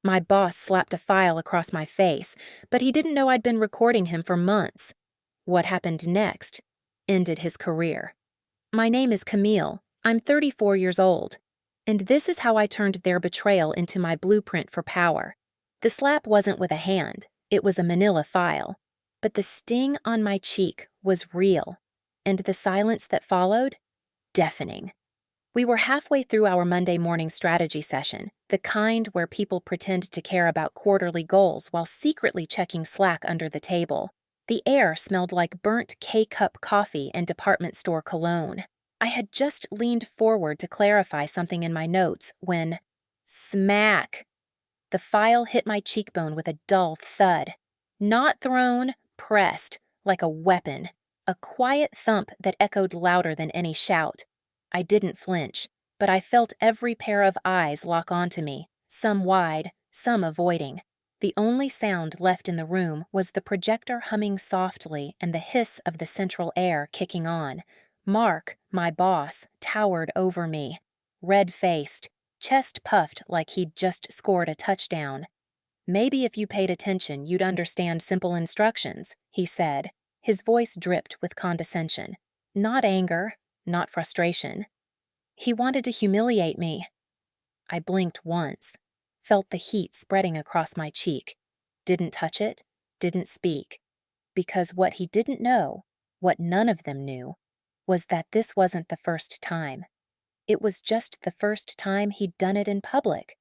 My boss slapped a file across my face, but he didn't know I'd been recording him for months. What happened next ended his career. My name is Camille. I'm 34 years old. And this is how I turned their betrayal into my blueprint for power. The slap wasn't with a hand, it was a manila file. But the sting on my cheek was real. And the silence that followed? Deafening. We were halfway through our Monday morning strategy session, the kind where people pretend to care about quarterly goals while secretly checking Slack under the table. The air smelled like burnt K-cup coffee and department store cologne. I had just leaned forward to clarify something in my notes when, smack! The file hit my cheekbone with a dull thud. Not thrown, pressed, like a weapon. A quiet thump that echoed louder than any shout. I didn't flinch, but I felt every pair of eyes lock onto me, some wide, some avoiding. The only sound left in the room was the projector humming softly and the hiss of the central air kicking on. Mark, my boss, towered over me, red-faced, chest puffed like he'd just scored a touchdown. "Maybe if you paid attention, you'd understand simple instructions," he said. His voice dripped with condescension. Not anger, not frustration. He wanted to humiliate me. I blinked once, felt the heat spreading across my cheek, didn't touch it, didn't speak, because what he didn't know, what none of them knew, was that this wasn't the first time. It was just the first time he'd done it in public.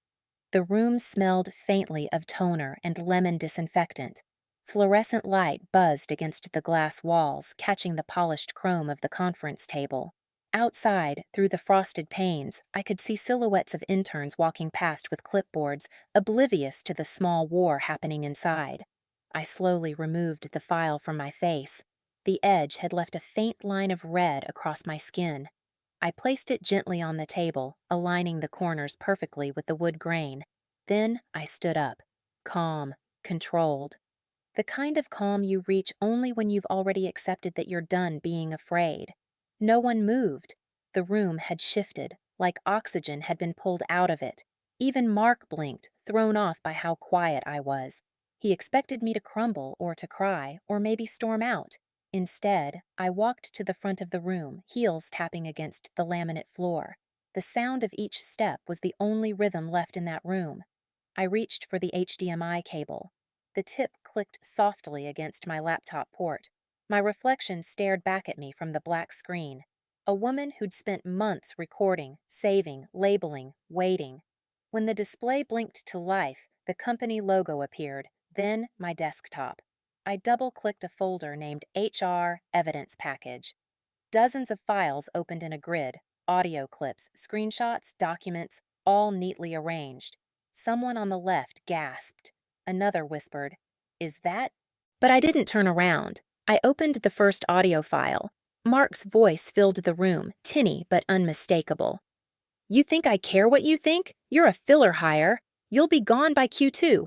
The room smelled faintly of toner and lemon disinfectant. Fluorescent light buzzed against the glass walls, catching the polished chrome of the conference table. Outside, through the frosted panes, I could see silhouettes of interns walking past with clipboards, oblivious to the small war happening inside. I slowly removed the file from my face. The edge had left a faint line of red across my skin. I placed it gently on the table, aligning the corners perfectly with the wood grain. Then I stood up, calm, controlled. The kind of calm you reach only when you've already accepted that you're done being afraid. No one moved. The room had shifted, like oxygen had been pulled out of it. Even Mark blinked, thrown off by how quiet I was. He expected me to crumble or to cry, or maybe storm out. Instead, I walked to the front of the room, heels tapping against the laminate floor. The sound of each step was the only rhythm left in that room. I reached for the HDMI cable. The tip clicked softly against my laptop port. My reflection stared back at me from the black screen. A woman who'd spent months recording, saving, labeling, waiting. When the display blinked to life, the company logo appeared, then my desktop. I double-clicked a folder named HR Evidence Package. Dozens of files opened in a grid, audio clips, screenshots, documents, all neatly arranged. Someone on the left gasped. Another whispered, "Is that?" But I didn't turn around. I opened the first audio file. Mark's voice filled the room, tinny but unmistakable. "You think I care what you think? You're a filler hire. You'll be gone by Q2.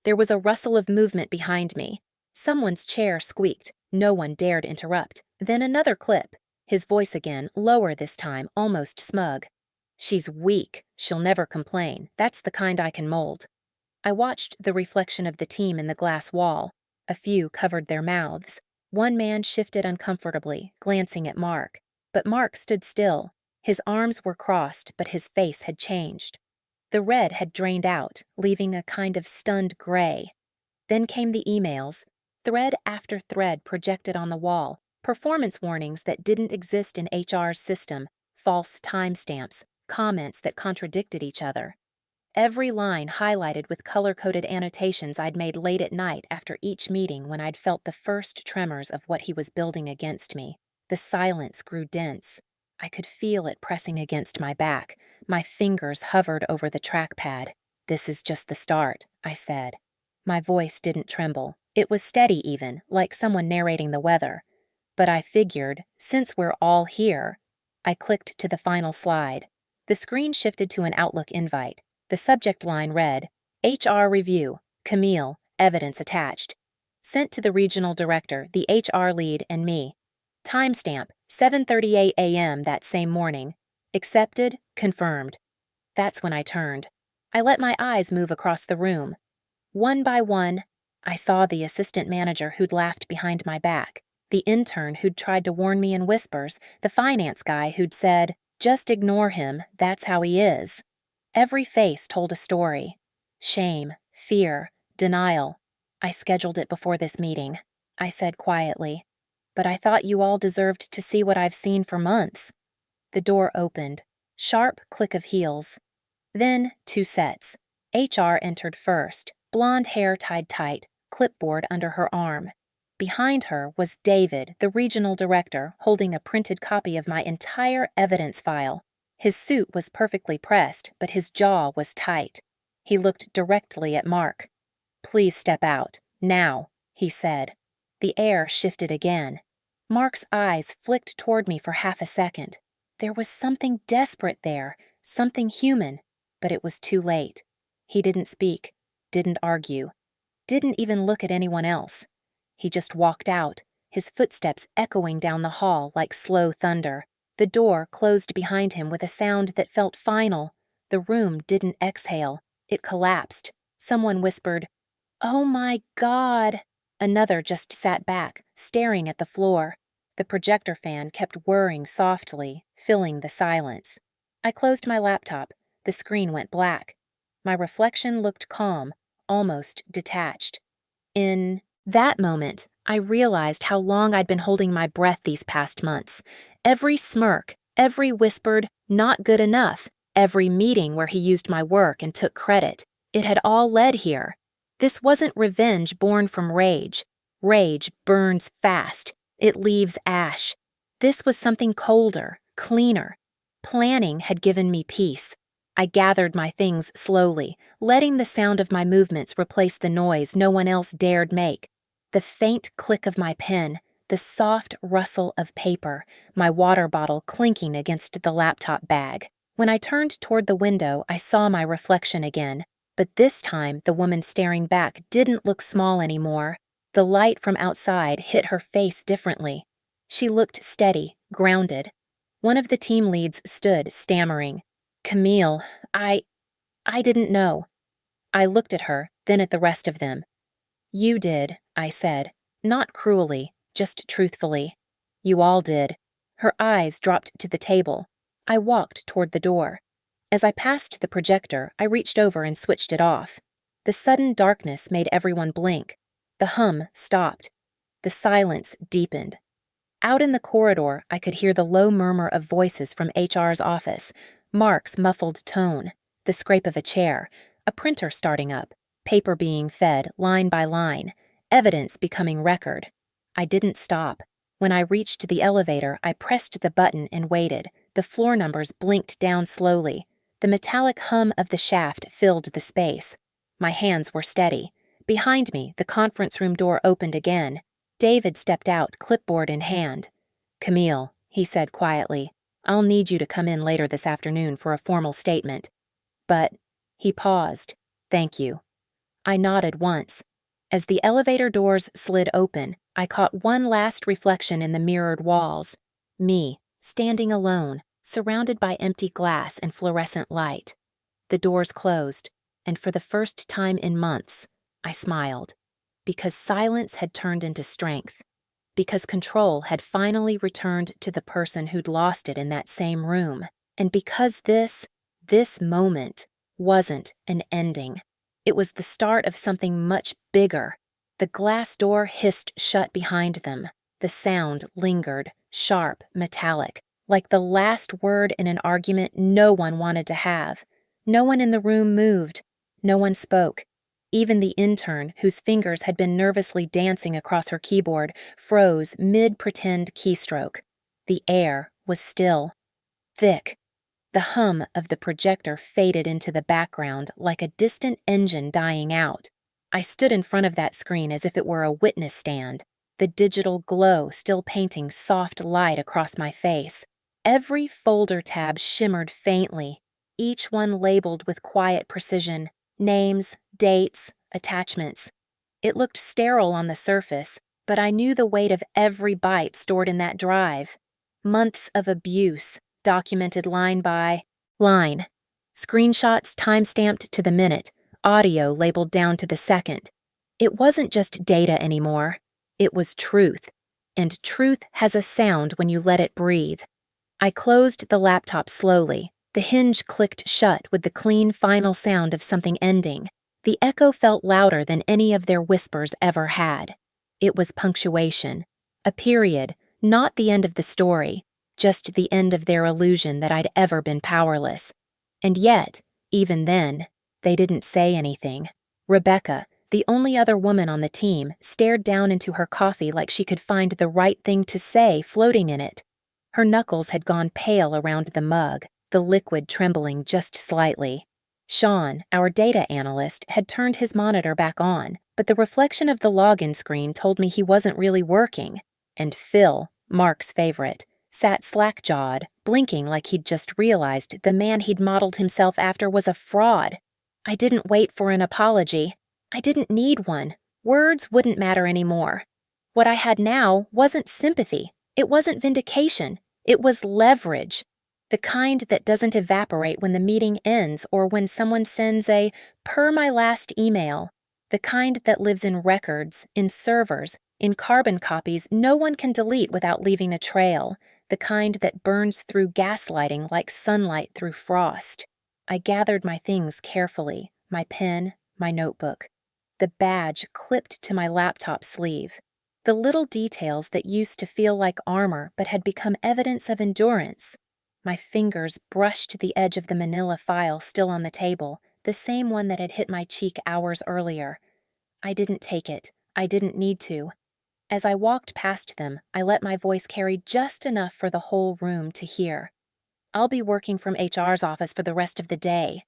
There was a rustle of movement behind me. Someone's chair squeaked. No one dared interrupt. Then another clip. His voice again, lower this time, almost smug. "She's weak. She'll never complain. That's the kind I can mold." I watched the reflection of the team in the glass wall. A few covered their mouths. One man shifted uncomfortably, glancing at Mark. But Mark stood still. His arms were crossed, but his face had changed. The red had drained out, leaving a kind of stunned gray. Then came the emails. Thread after thread projected on the wall. Performance warnings that didn't exist in HR's system. False timestamps. Comments that contradicted each other. Every line highlighted with color-coded annotations I'd made late at night after each meeting when I'd felt the first tremors of what he was building against me. The silence grew dense. I could feel it pressing against my back. My fingers hovered over the trackpad. "This is just the start," I said. My voice didn't tremble. It was steady even, like someone narrating the weather. But I figured, since we're all here... I clicked to the final slide. The screen shifted to an Outlook invite. The subject line read, HR Review, Camille, Evidence Attached. Sent to the regional director, the HR lead, and me. Timestamp, 7:38 a.m. that same morning. Accepted, confirmed. That's when I turned. I let my eyes move across the room. One by one, I saw the assistant manager who'd laughed behind my back, the intern who'd tried to warn me in whispers, the finance guy who'd said, "Just ignore him, that's how he is." Every face told a story. Shame, fear, denial. "I scheduled it before this meeting," I said quietly. "But I thought you all deserved to see what I've seen for months." The door opened. Sharp click of heels. Then 2 sets. HR entered first, blonde hair tied tight, clipboard under her arm. Behind her was David, the regional director, holding a printed copy of my entire evidence file. His suit was perfectly pressed, but his jaw was tight. He looked directly at Mark. "Please step out, now," he said. The air shifted again. Mark's eyes flicked toward me for half a second. There was something desperate there, something human, but it was too late. He didn't speak, didn't argue, didn't even look at anyone else. He just walked out, his footsteps echoing down the hall like slow thunder. The door closed behind him with a sound that felt final. The room didn't exhale. It collapsed. Someone whispered, "Oh my God!" Another just sat back, staring at the floor. The projector fan kept whirring softly, filling the silence. I closed my laptop. The screen went black. My reflection looked calm, almost detached. In that moment, I realized how long I'd been holding my breath these past months. Every smirk, every whispered, "not good enough," every meeting where he used my work and took credit, it had all led here. This wasn't revenge born from rage. Rage burns fast. It leaves ash. This was something colder, cleaner. Planning had given me peace. I gathered my things slowly, letting the sound of my movements replace the noise no one else dared make. The faint click of my pen, the soft rustle of paper, my water bottle clinking against the laptop bag. When I turned toward the window, I saw my reflection again. But this time, the woman staring back didn't look small anymore. The light from outside hit her face differently. She looked steady, grounded. One of the team leads stood, stammering. "Camille, I didn't know." I looked at her, then at the rest of them. "You did," I said, not cruelly, just truthfully. "You all did." Her eyes dropped to the table. I walked toward the door. As I passed the projector, I reached over and switched it off. The sudden darkness made everyone blink. The hum stopped. The silence deepened. Out in the corridor, I could hear the low murmur of voices from HR's office, Mark's muffled tone, the scrape of a chair, a printer starting up, paper being fed line by line, evidence becoming record. I didn't stop. When I reached the elevator, I pressed the button and waited. The floor numbers blinked down slowly. The metallic hum of the shaft filled the space. My hands were steady. Behind me, the conference room door opened again. David stepped out, clipboard in hand. "Camille," he said quietly, "I'll need you to come in later this afternoon for a formal statement." But he paused. "Thank you." I nodded once. As the elevator doors slid open, I caught one last reflection in the mirrored walls. Me, standing alone, surrounded by empty glass and fluorescent light. The doors closed, and for the first time in months, I smiled. Because silence had turned into strength. Because control had finally returned to the person who'd lost it in that same room. And because this moment wasn't an ending. It was the start of something much bigger. The glass door hissed shut behind them. The sound lingered, sharp, metallic, like the last word in an argument no one wanted to have. No one in the room moved. No one spoke. Even the intern, whose fingers had been nervously dancing across her keyboard, froze mid-pretend keystroke. The air was still. Thick. The hum of the projector faded into the background like a distant engine dying out. I stood in front of that screen as if it were a witness stand, the digital glow still painting soft light across my face. Every folder tab shimmered faintly, each one labeled with quiet precision, names, dates, attachments. It looked sterile on the surface, but I knew the weight of every byte stored in that drive. Months of abuse, documented line by line. Screenshots time-stamped to the minute, audio labeled down to the second. It wasn't just data anymore. It was truth. And truth has a sound when you let it breathe. I closed the laptop slowly. The hinge clicked shut with the clean final sound of something ending. The echo felt louder than any of their whispers ever had. It was punctuation. A period, not the end of the story, just the end of their illusion that I'd ever been powerless. And yet, even then, they didn't say anything. Rebecca, the only other woman on the team, stared down into her coffee like she could find the right thing to say floating in it. Her knuckles had gone pale around the mug, the liquid trembling just slightly. Sean, our data analyst, had turned his monitor back on, but the reflection of the login screen told me he wasn't really working. And Phil, Mark's favorite, sat slack-jawed, blinking like he'd just realized the man he'd modeled himself after was a fraud. I didn't wait for an apology. I didn't need one. Words wouldn't matter anymore. What I had now wasn't sympathy. It wasn't vindication. It was leverage. The kind that doesn't evaporate when the meeting ends or when someone sends a "per my last email." The kind that lives in records, in servers, in carbon copies no one can delete without leaving a trail. The kind that burns through gaslighting like sunlight through frost. I gathered my things carefully, my pen, my notebook. The badge clipped to my laptop sleeve. The little details that used to feel like armor but had become evidence of endurance. My fingers brushed the edge of the manila file still on the table, the same one that had hit my cheek hours earlier. I didn't take it. I didn't need to. As I walked past them, I let my voice carry just enough for the whole room to hear. I'll be working from HR's office for the rest of the day.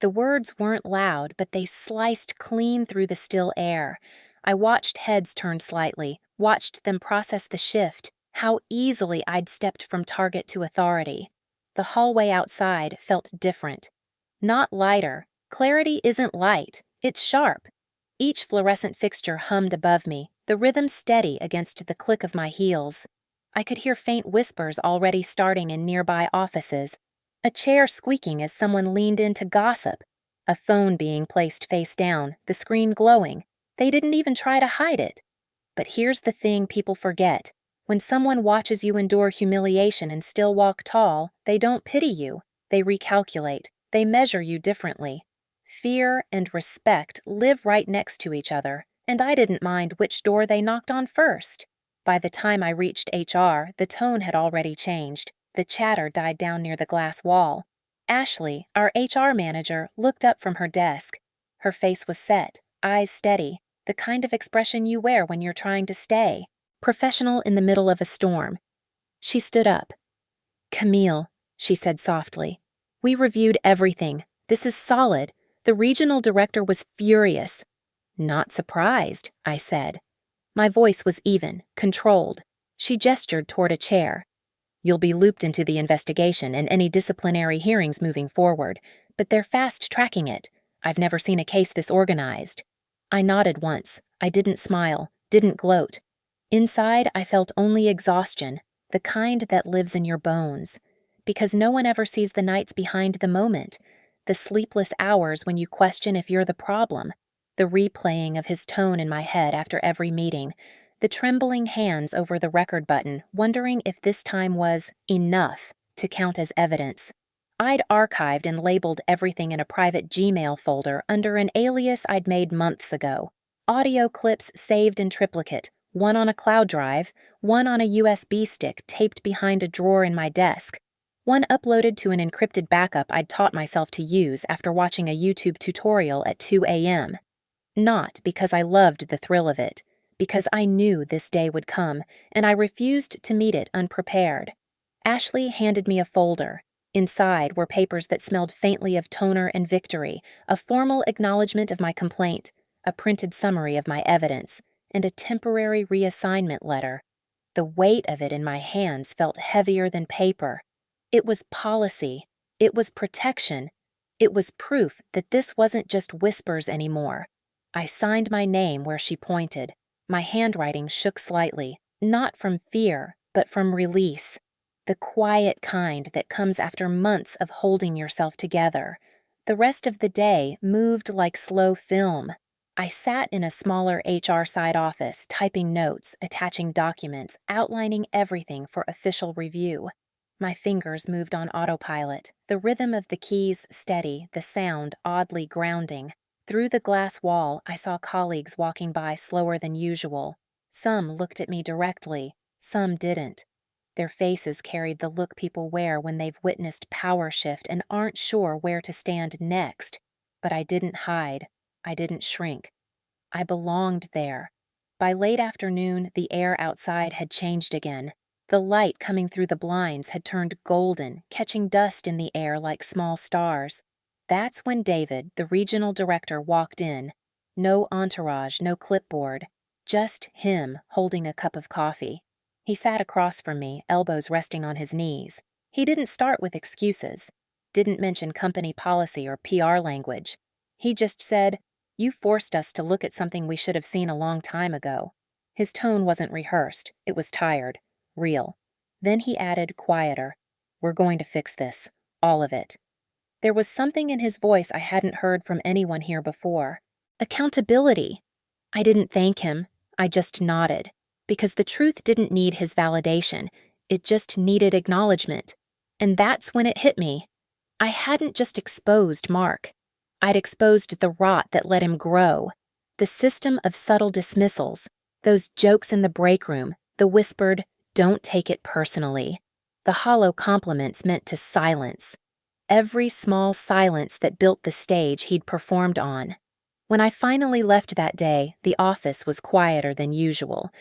The words weren't loud, but they sliced clean through the still air. I watched heads turn slightly, watched them process the shift, how easily I'd stepped from target to authority. The hallway outside felt different. Not lighter. Clarity isn't light, it's sharp. Each fluorescent fixture hummed above me, the rhythm steady against the click of my heels. I could hear faint whispers already starting in nearby offices, a chair squeaking as someone leaned in to gossip, a phone being placed face down, the screen glowing. They didn't even try to hide it. But here's the thing people forget. When someone watches you endure humiliation and still walk tall, they don't pity you. They recalculate. They measure you differently. Fear and respect live right next to each other, and I didn't mind which door they knocked on first. By the time I reached HR, the tone had already changed. The chatter died down near the glass wall. Ashley, our HR manager, looked up from her desk. Her face was set, eyes steady, the kind of expression you wear when you're trying to stay professional in the middle of a storm. She stood up. "Camille," she said softly, "we reviewed everything. This is solid." The regional director was furious. "Not surprised," I said. My voice was even, controlled. She gestured toward a chair. "You'll be looped into the investigation and any disciplinary hearings moving forward, but they're fast-tracking it. I've never seen a case this organized." I nodded once. I didn't smile, didn't gloat. Inside, I felt only exhaustion, the kind that lives in your bones. Because no one ever sees the nights behind the moment, the sleepless hours when you question if you're the problem, the replaying of his tone in my head after every meeting, the trembling hands over the record button, wondering if this time was enough to count as evidence. I'd archived and labeled everything in a private Gmail folder under an alias I'd made months ago. Audio clips saved in triplicate, one on a cloud drive, one on a USB stick taped behind a drawer in my desk, one uploaded to an encrypted backup I'd taught myself to use after watching a YouTube tutorial at 2 a.m. Not because I loved the thrill of it, because I knew this day would come, and I refused to meet it unprepared. Ashley handed me a folder. Inside were papers that smelled faintly of toner and victory, a formal acknowledgement of my complaint, a printed summary of my evidence, and a temporary reassignment letter. The weight of it in my hands felt heavier than paper. It was policy. It was protection. It was proof that this wasn't just whispers anymore. I signed my name where she pointed. My handwriting shook slightly, not from fear, but from release. The quiet kind that comes after months of holding yourself together, The rest of the day moved like slow film. I sat in a smaller HR side office, typing notes, attaching documents, outlining everything for official review. My fingers moved on autopilot, the rhythm of the keys steady, the sound oddly grounding. Through the glass wall, I saw colleagues walking by slower than usual. Some looked at me directly, some didn't. Their faces carried the look people wear when they've witnessed power shift and aren't sure where to stand next. But I didn't hide. I didn't shrink. I belonged there. By late afternoon, the air outside had changed again. The light coming through the blinds had turned golden, catching dust in the air like small stars. That's when David, the regional director, walked in. No entourage, no clipboard. Just him holding a cup of coffee. He sat across from me, elbows resting on his knees. He didn't start with excuses. Didn't mention company policy or PR language. He just said, "You forced us to look at something we should have seen a long time ago." His tone wasn't rehearsed. It was tired. Real. Then he added, quieter, "We're going to fix this. All of it." There was something in his voice I hadn't heard from anyone here before. Accountability. I didn't thank him. I just nodded. Because the truth didn't need his validation. It just needed acknowledgement. And that's when it hit me. I hadn't just exposed Mark. I'd exposed the rot that let him grow. The system of subtle dismissals. Those jokes in the break room. The whispered, "Don't take it personally." The hollow compliments meant to silence. Every small silence that built the stage he'd performed on. When I finally left that day, the office was quieter than usual.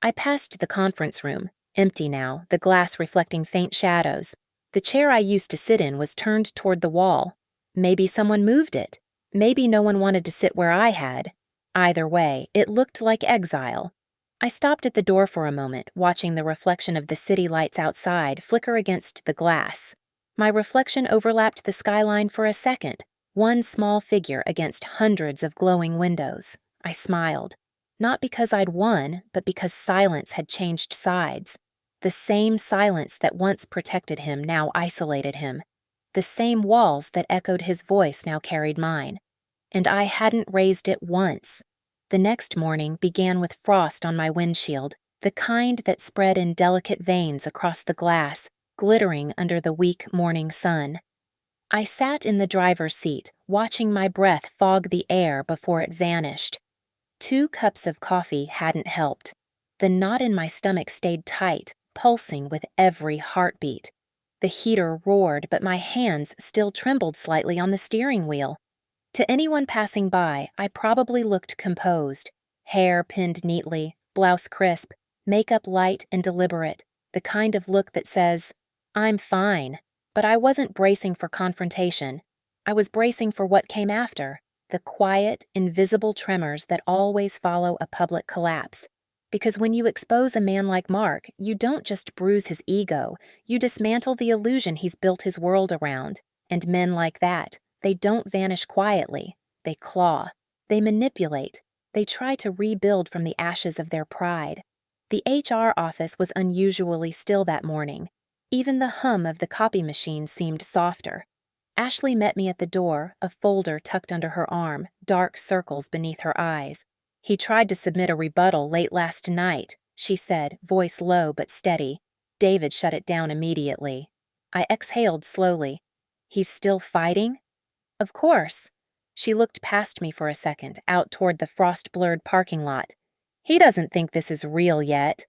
I passed the conference room, empty now, the glass reflecting faint shadows. The chair I used to sit in was turned toward the wall. Maybe someone moved it. Maybe no one wanted to sit where I had. Either way, it looked like exile. I stopped at the door for a moment, watching the reflection of the city lights outside flicker against the glass. My reflection overlapped the skyline for a second, one small figure against hundreds of glowing windows. I smiled. Not because I'd won, but because silence had changed sides. The same silence that once protected him now isolated him. The same walls that echoed his voice now carried mine. And I hadn't raised it once. The next morning began with frost on my windshield, the kind that spread in delicate veins across the glass, glittering under the weak morning sun. I sat in the driver's seat, watching my breath fog the air before it vanished. 2 cups of coffee hadn't helped. The knot in my stomach stayed tight, pulsing with every heartbeat. The heater roared, but my hands still trembled slightly on the steering wheel. To anyone passing by, I probably looked composed. Hair pinned neatly, blouse crisp, makeup light and deliberate, the kind of look that says, "I'm fine." But I wasn't bracing for confrontation. I was bracing for what came after, the quiet, invisible tremors that always follow a public collapse. Because when you expose a man like Mark, you don't just bruise his ego, you dismantle the illusion he's built his world around. And men like that, they don't vanish quietly. They claw. They manipulate. They try to rebuild from the ashes of their pride. The HR office was unusually still that morning. Even the hum of the copy machine seemed softer. Ashley met me at the door, a folder tucked under her arm, dark circles beneath her eyes. "He tried to submit a rebuttal late last night," she said, voice low but steady. "David shut it down immediately." I exhaled slowly. "He's still fighting?" "Of course." She looked past me for a second, out toward the frost-blurred parking lot. "He doesn't think this is real yet."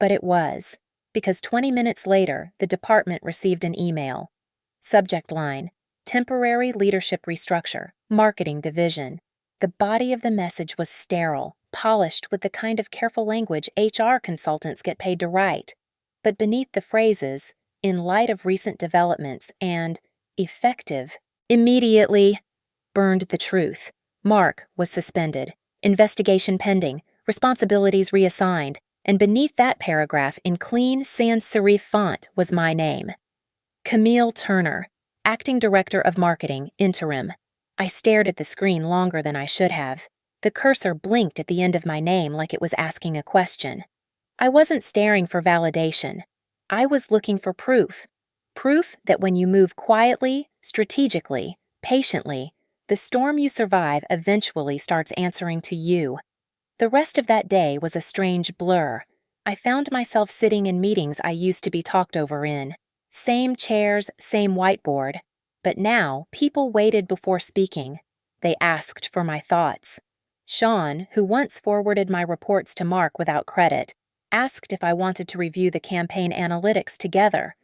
But it was. Because 20 minutes later, the department received an email. Subject line, "Temporary Leadership Restructure, Marketing Division." The body of the message was sterile, polished with the kind of careful language HR consultants get paid to write. But beneath the phrases, "in light of recent developments," and "effective," immediately burned the truth. Mark was suspended, investigation pending, responsibilities reassigned, and beneath that paragraph in clean sans serif font was my name. Camille Turner, Acting Director of Marketing, Interim. I stared at the screen longer than I should have. The cursor blinked at the end of my name like it was asking a question. I wasn't staring for validation. I was looking for proof. Proof that when you move quietly, strategically, Patiently, the storm you survive eventually starts answering to you. The rest of that day was a strange blur. I found myself sitting in meetings I used to be talked over in. Same chairs, same whiteboard. But now, people waited before speaking. They asked for my thoughts. Sean, who once forwarded my reports to Mark without credit, asked if I wanted to review the campaign analytics together.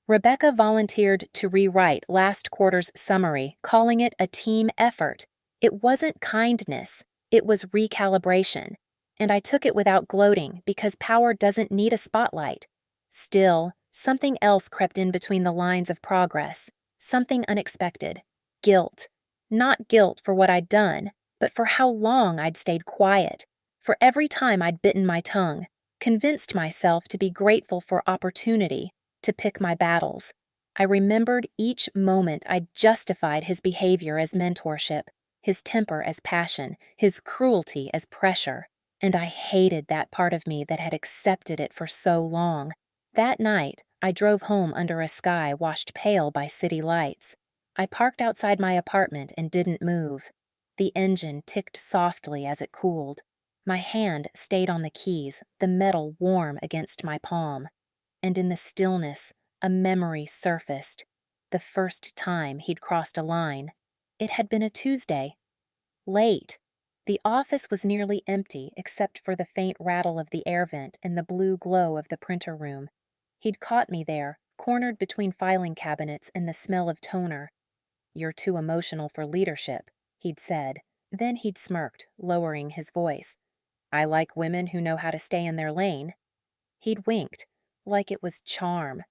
Rebecca volunteered to rewrite last quarter's summary, calling it a team effort. It wasn't kindness, it was recalibration. And I took it without gloating because power doesn't need a spotlight. Still, something else crept in between the lines of progress, something unexpected. Guilt. Not guilt for what I'd done, but for how long I'd stayed quiet, for every time I'd bitten my tongue, convinced myself to be grateful for opportunity, to pick my battles. I remembered each moment I'd justified his behavior as mentorship, his temper as passion, his cruelty as pressure, and I hated that part of me that had accepted it for so long. That night, I drove home under a sky washed pale by city lights. I parked outside my apartment and didn't move. The engine ticked softly as it cooled. My hand stayed on the keys, the metal warm against my palm. And in the stillness, a memory surfaced. The first time he'd crossed a line. It had been a Tuesday. Late. The office was nearly empty except for the faint rattle of the air vent and the blue glow of the printer room. He'd caught me there, cornered between filing cabinets and the smell of toner. "You're too emotional for leadership," he'd said. Then he'd smirked, lowering his voice. "I like women who know how to stay in their lane." He'd winked, like it was charm.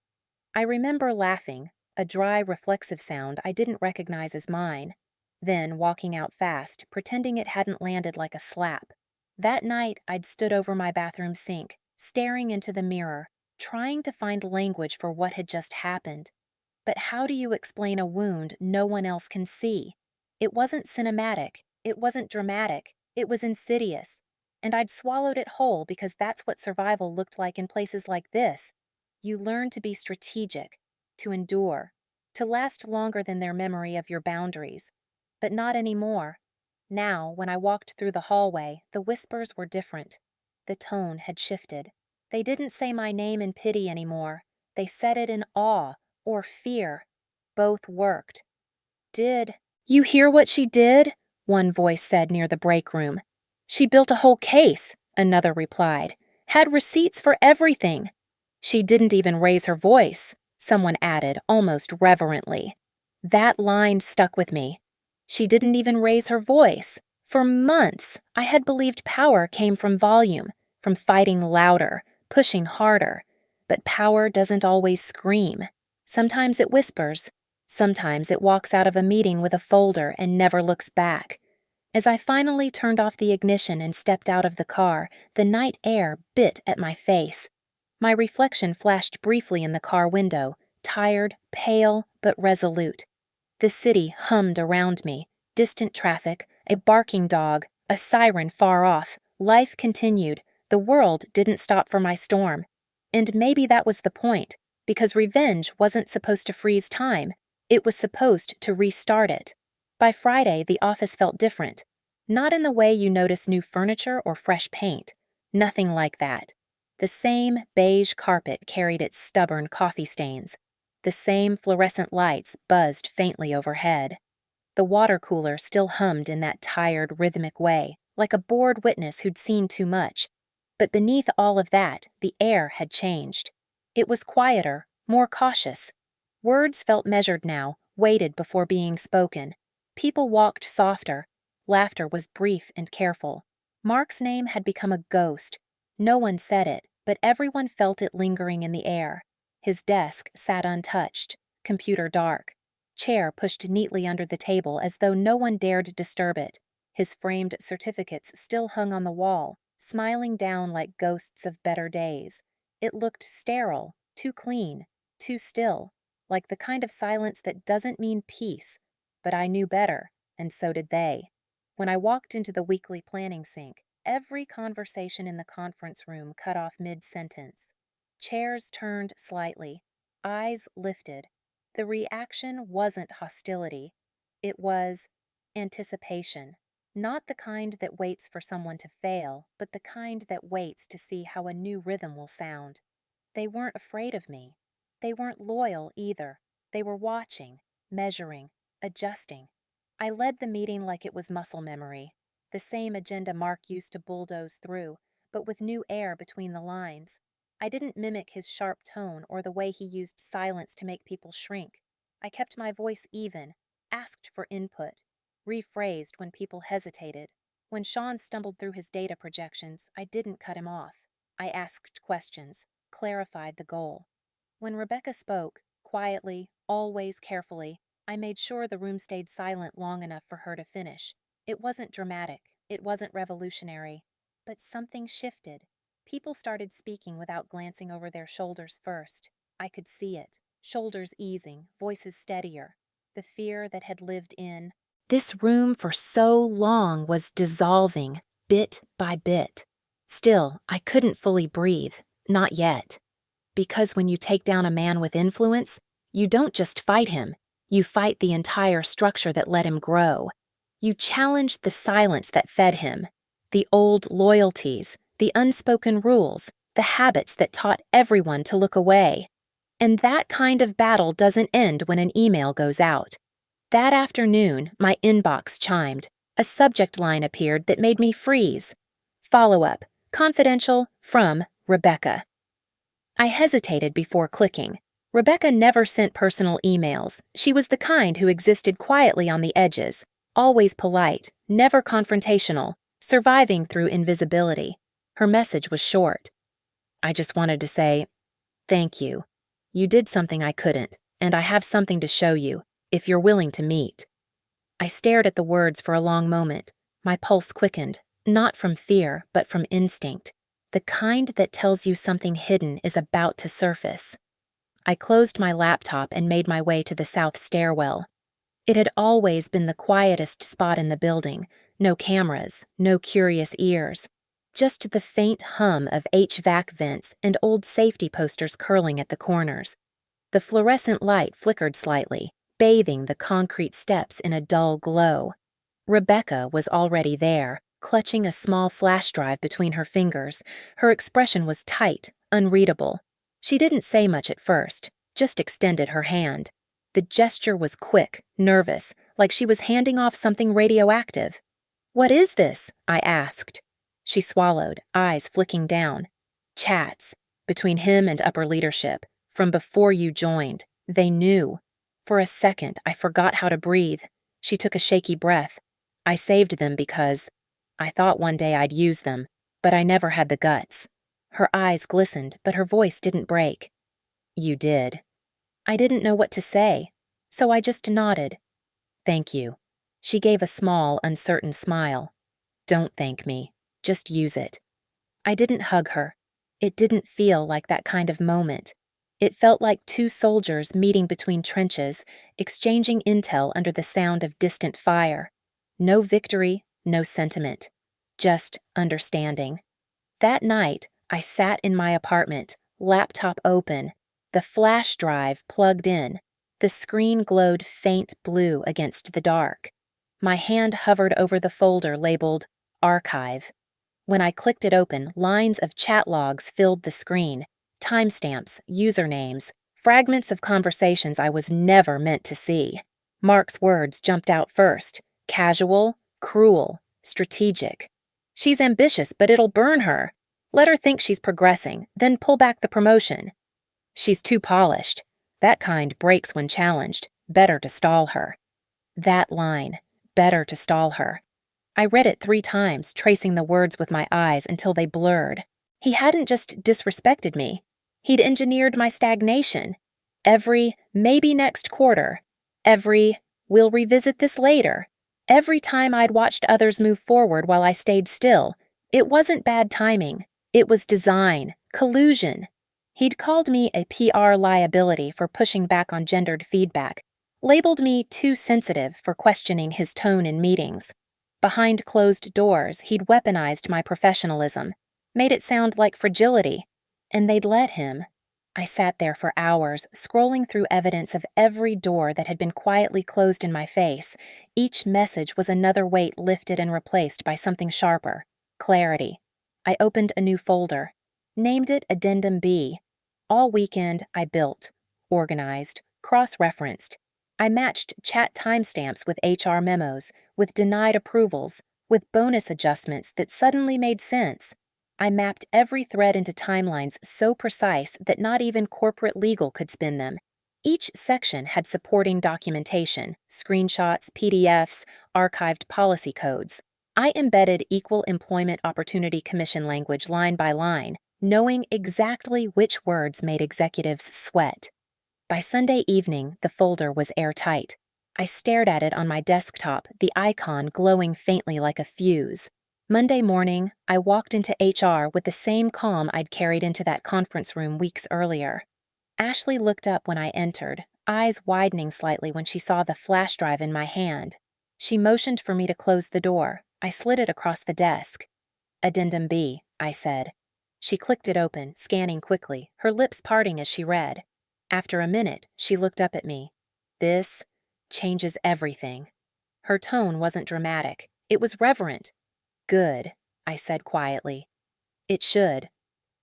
I remember laughing, a dry, reflexive sound I didn't recognize as mine. Then walking out fast, pretending it hadn't landed like a slap. That night, I'd stood over my bathroom sink, staring into the mirror, trying to find language for what had just happened. But how do you explain a wound no one else can see? It wasn't cinematic, it wasn't dramatic, it was insidious. And I'd swallowed it whole because that's what survival looked like in places like this. You learn to be strategic, to endure, to last longer than their memory of your boundaries. But not anymore. Now, when I walked through the hallway, the whispers were different. The tone had shifted. They didn't say my name in pity anymore. They said it in awe or fear. Both worked. "Did you hear what she did?" one voice said near the break room. "She built a whole case," another replied. "Had receipts for everything." "She didn't even raise her voice," someone added, almost reverently. That line stuck with me. She didn't even raise her voice. For months, I had believed power came from volume, from fighting louder, pushing harder. But power doesn't always scream. Sometimes it whispers. Sometimes it walks out of a meeting with a folder and never looks back. As I finally turned off the ignition and stepped out of the car, the night air bit at my face. My reflection flashed briefly in the car window, tired, pale, but resolute. The city hummed around me, distant traffic, a barking dog, a siren far off. Life continued. The world didn't stop for my storm. And maybe that was the point, because revenge wasn't supposed to freeze time. It was supposed to restart it. By Friday, the office felt different. Not in the way you notice new furniture or fresh paint. Nothing like that. The same beige carpet carried its stubborn coffee stains. The same fluorescent lights buzzed faintly overhead. The water cooler still hummed in that tired, rhythmic way, like a bored witness who'd seen too much. But beneath all of that, the air had changed. It was quieter, more cautious. Words felt measured now, weighted before being spoken. People walked softer. Laughter was brief and careful. Mark's name had become a ghost. No one said it, but everyone felt it lingering in the air. His desk sat untouched, computer dark. Chair pushed neatly under the table as though no one dared disturb it. His framed certificates still hung on the wall, smiling down like ghosts of better days. It looked sterile, too clean, too still, like the kind of silence that doesn't mean peace. But I knew better, and so did they. When I walked into the weekly planning sync, every conversation in the conference room cut off mid-sentence. Chairs turned slightly, eyes lifted. The reaction wasn't hostility. It was anticipation. Not the kind that waits for someone to fail, but the kind that waits to see how a new rhythm will sound. They weren't afraid of me. They weren't loyal either. They were watching, measuring, adjusting. I led the meeting like it was muscle memory, the same agenda Mark used to bulldoze through, but with new air between the lines. I didn't mimic his sharp tone or the way he used silence to make people shrink. I kept my voice even, asked for input, rephrased when people hesitated. When Sean stumbled through his data projections, I didn't cut him off. I asked questions, clarified the goal. When Rebecca spoke, quietly, always carefully, I made sure the room stayed silent long enough for her to finish. It wasn't dramatic, it wasn't revolutionary, but something shifted. People started speaking without glancing over their shoulders first. I could see it, shoulders easing, voices steadier. The fear that had lived in this room for so long was dissolving, bit by bit. Still, I couldn't fully breathe, not yet. Because when you take down a man with influence, you don't just fight him, you fight the entire structure that let him grow. You challenge the silence that fed him, the old loyalties, the unspoken rules, the habits that taught everyone to look away. And that kind of battle doesn't end when an email goes out. That afternoon, my inbox chimed. A subject line appeared that made me freeze. Follow-up, confidential, from Rebecca. I hesitated before clicking. Rebecca never sent personal emails. She was the kind who existed quietly on the edges, always polite, never confrontational, surviving through invisibility. Her message was short. I just wanted to say, thank you. You did something I couldn't, and I have something to show you, if you're willing to meet. I stared at the words for a long moment. My pulse quickened, not from fear, but from instinct. The kind that tells you something hidden is about to surface. I closed my laptop and made my way to the south stairwell. It had always been the quietest spot in the building. No cameras, no curious ears. Just the faint hum of HVAC vents and old safety posters curling at the corners. The fluorescent light flickered slightly, bathing the concrete steps in a dull glow. Rebecca was already there, clutching a small flash drive between her fingers. Her expression was tight, unreadable. She didn't say much at first, just extended her hand. The gesture was quick, nervous, like she was handing off something radioactive. "What is this?" I asked. She swallowed, eyes flicking down. "Chats. Between him and upper leadership. From before you joined. They knew." For a second, I forgot how to breathe. She took a shaky breath. "I saved them because I thought one day I'd use them, but I never had the guts." Her eyes glistened, but her voice didn't break. "You did." I didn't know what to say, so I just nodded. "Thank you." She gave a small, uncertain smile. "Don't thank me. Just use it." I didn't hug her. It didn't feel like that kind of moment. It felt like two soldiers meeting between trenches, exchanging intel under the sound of distant fire. No victory, no sentiment. Just understanding. That night, I sat in my apartment, laptop open, the flash drive plugged in. The screen glowed faint blue against the dark. My hand hovered over the folder labeled Archive. When I clicked it open, lines of chat logs filled the screen. Timestamps, usernames, fragments of conversations I was never meant to see. Mark's words jumped out first. Casual, cruel, strategic. "She's ambitious, but it'll burn her. Let her think she's progressing, then pull back the promotion. She's too polished. That kind breaks when challenged. Better to stall her." That line, better to stall her. I read it 3 times, tracing the words with my eyes until they blurred. He hadn't just disrespected me. He'd engineered my stagnation. Every "maybe next quarter," every "we'll revisit this later," every time I'd watched others move forward while I stayed still. It wasn't bad timing. It was design, collusion. He'd called me a PR liability for pushing back on gendered feedback, labeled me too sensitive for questioning his tone in meetings. Behind closed doors, he'd weaponized my professionalism, made it sound like fragility, and they'd let him. I sat there for hours, scrolling through evidence of every door that had been quietly closed in my face. Each message was another weight lifted and replaced by something sharper. Clarity. I opened a new folder, named it Addendum B. All weekend, I built, organized, cross-referenced. I matched chat timestamps with HR memos, with denied approvals, with bonus adjustments that suddenly made sense. I mapped every thread into timelines so precise that not even corporate legal could spin them. Each section had supporting documentation, screenshots, PDFs, archived policy codes. I embedded Equal Employment Opportunity Commission language line by line, knowing exactly which words made executives sweat. By Sunday evening, the folder was airtight. I stared at it on my desktop, the icon glowing faintly like a fuse. Monday morning, I walked into HR with the same calm I'd carried into that conference room weeks earlier. Ashley looked up when I entered, eyes widening slightly when she saw the flash drive in my hand. She motioned for me to close the door. I slid it across the desk. Addendum B, I said. She clicked it open, scanning quickly, her lips parting as she read. After a minute, she looked up at me. This changes everything. Her tone wasn't dramatic. It was reverent. Good, I said quietly. It should.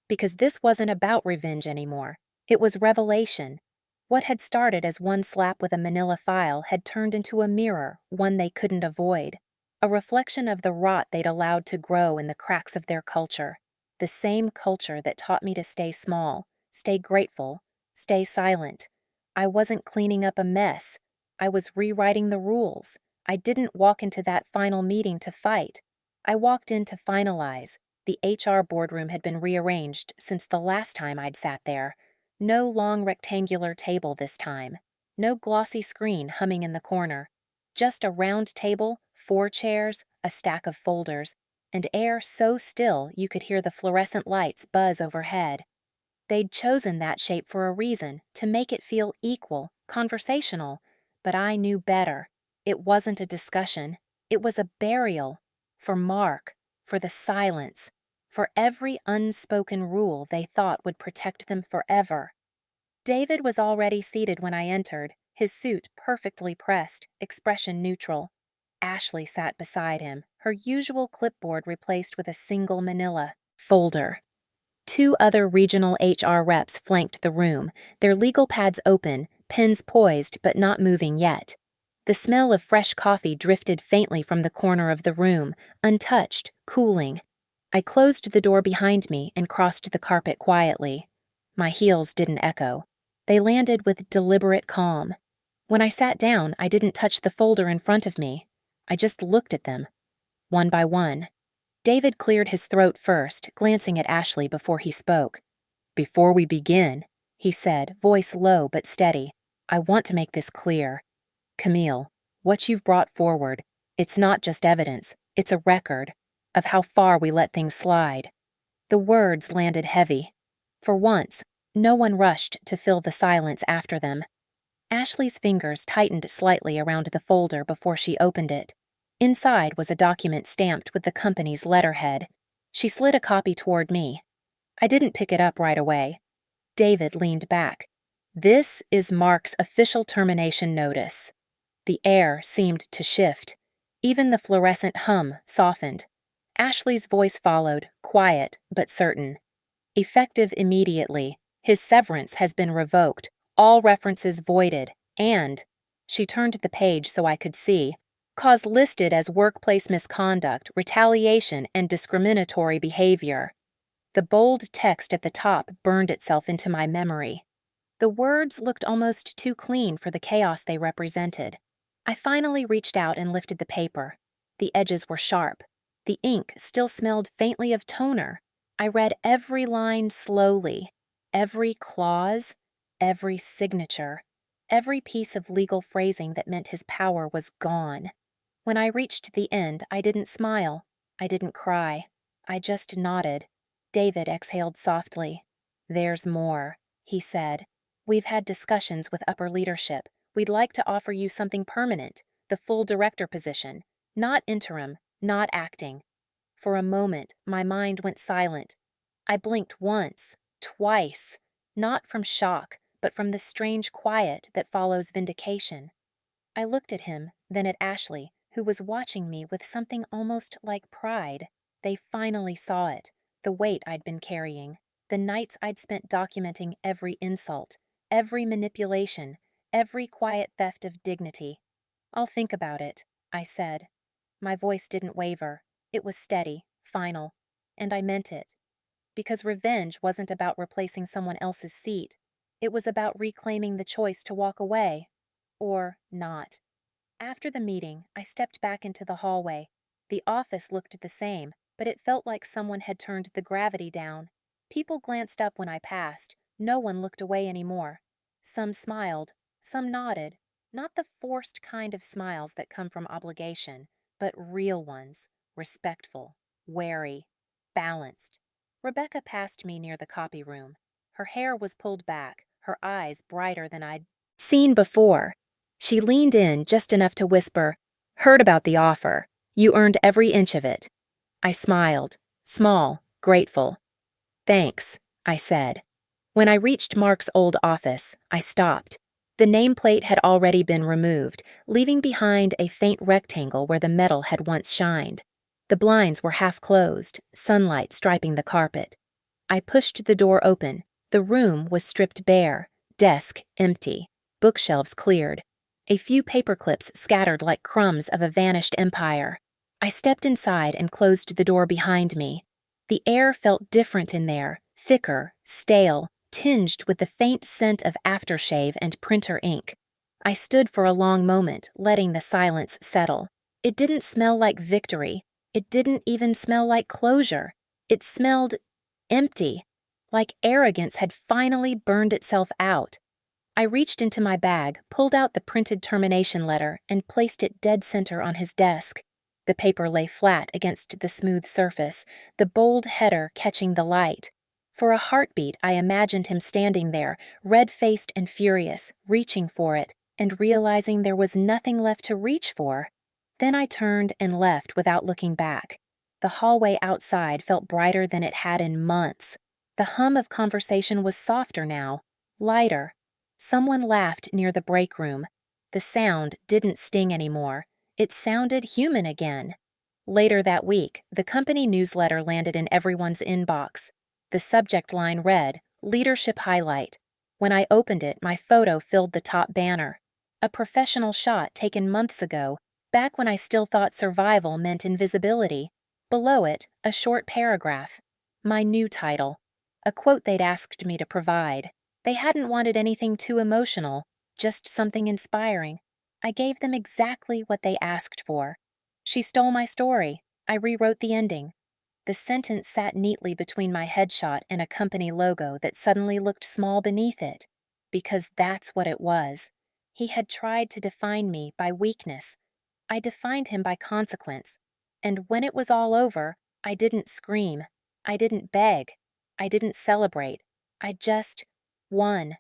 Because this wasn't about revenge anymore. It was revelation. What had started as one slap with a manila file had turned into a mirror, one they couldn't avoid. A reflection of the rot they'd allowed to grow in the cracks of their culture. The same culture that taught me to stay small, stay grateful, stay silent. I wasn't cleaning up a mess. I was rewriting the rules. I didn't walk into that final meeting to fight. I walked in to finalize. The HR boardroom had been rearranged since the last time I'd sat there. No long rectangular table this time. No glossy screen humming in the corner. Just a round table, 4 chairs, a stack of folders, and air so still you could hear the fluorescent lights buzz overhead. They'd chosen that shape for a reason, to make it feel equal, conversational. But I knew better. It wasn't a discussion. It was a burial. For Mark. For the silence. For every unspoken rule they thought would protect them forever. David was already seated when I entered, his suit perfectly pressed, expression neutral. Ashley sat beside him, her usual clipboard replaced with a single manila folder. 2 other regional HR reps flanked the room, their legal pads open, pens poised but not moving yet. The smell of fresh coffee drifted faintly from the corner of the room, untouched, cooling. I closed the door behind me and crossed the carpet quietly. My heels didn't echo. They landed with deliberate calm. When I sat down, I didn't touch the folder in front of me. I just looked at them, one by one. David cleared his throat first, glancing at Ashley before he spoke. "Before we begin," he said, voice low but steady, "I want to make this clear. Camille, what you've brought forward, it's not just evidence, it's a record of how far we let things slide." The words landed heavy. For once, no one rushed to fill the silence after them. Ashley's fingers tightened slightly around the folder before she opened it. Inside was a document stamped with the company's letterhead. She slid a copy toward me. I didn't pick it up right away. David leaned back. "This is Mark's official termination notice." The air seemed to shift. Even the fluorescent hum softened. Ashley's voice followed, quiet but certain. "Effective immediately. His severance has been revoked, all references voided, and," she turned the page so I could see, "cause listed as workplace misconduct, retaliation, and discriminatory behavior." The bold text at the top burned itself into my memory. The words looked almost too clean for the chaos they represented. I finally reached out and lifted the paper. The edges were sharp. The ink still smelled faintly of toner. I read every line slowly, every clause, every signature, every piece of legal phrasing that meant his power was gone. When I reached the end, I didn't smile. I didn't cry. I just nodded. David exhaled softly. "There's more," he said. "We've had discussions with upper leadership. We'd like to offer you something permanent, the full director position. Not interim, not acting." For a moment, my mind went silent. I blinked once, twice. Not from shock, but from the strange quiet that follows vindication. I looked at him, then at Ashley, who was watching me with something almost like pride. They finally saw it, the weight I'd been carrying, the nights I'd spent documenting every insult, every manipulation, every quiet theft of dignity. "I'll think about it," I said. My voice didn't waver. It was steady, final, and I meant it. Because revenge wasn't about replacing someone else's seat. It was about reclaiming the choice to walk away. Or not. After the meeting, I stepped back into the hallway. The office looked the same, but it felt like someone had turned the gravity down. People glanced up when I passed. No one looked away anymore. Some smiled, some nodded. Not the forced kind of smiles that come from obligation, but real ones, respectful, wary, balanced. Rebecca passed me near the copy room. Her hair was pulled back, her eyes brighter than I'd seen before. She leaned in just enough to whisper, "Heard about the offer. You earned every inch of it." I smiled, small, grateful. "Thanks," I said. When I reached Mark's old office, I stopped. The nameplate had already been removed, leaving behind a faint rectangle where the metal had once shined. The blinds were half closed, sunlight striping the carpet. I pushed the door open. The room was stripped bare, desk empty, bookshelves cleared. A few paper clips scattered like crumbs of a vanished empire. I stepped inside and closed the door behind me. The air felt different in there, thicker, stale, tinged with the faint scent of aftershave and printer ink. I stood for a long moment, letting the silence settle. It didn't smell like victory. It didn't even smell like closure. It smelled empty, like arrogance had finally burned itself out. I reached into my bag, pulled out the printed termination letter, and placed it dead center on his desk. The paper lay flat against the smooth surface, the bold header catching the light. For a heartbeat, I imagined him standing there, red-faced and furious, reaching for it, and realizing there was nothing left to reach for. Then I turned and left without looking back. The hallway outside felt brighter than it had in months. The hum of conversation was softer now, lighter. Someone laughed near the break room. The sound didn't sting anymore. It sounded human again. Later that week, the company newsletter landed in everyone's inbox. The subject line read, "Leadership Highlight." When I opened it, my photo filled the top banner. A professional shot taken months ago, back when I still thought survival meant invisibility. Below it, a short paragraph. My new title. A quote they'd asked me to provide. They hadn't wanted anything too emotional, just something inspiring. I gave them exactly what they asked for. "She stole my story. I rewrote the ending." The sentence sat neatly between my headshot and a company logo that suddenly looked small beneath it. Because that's what it was. He had tried to define me by weakness. I defined him by consequence. And when it was all over, I didn't scream. I didn't beg. I didn't celebrate. I just won.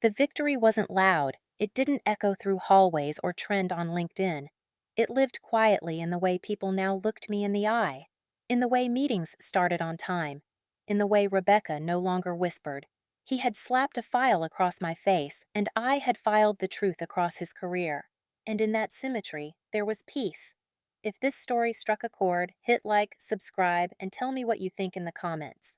The victory wasn't loud. It didn't echo through hallways or trend on LinkedIn. It lived quietly in the way people now looked me in the eye, in the way meetings started on time, in the way Rebecca no longer whispered. He had slapped a file across my face, and I had filed the truth across his career. And in that symmetry, there was peace. If this story struck a chord, hit like, subscribe, and tell me what you think in the comments.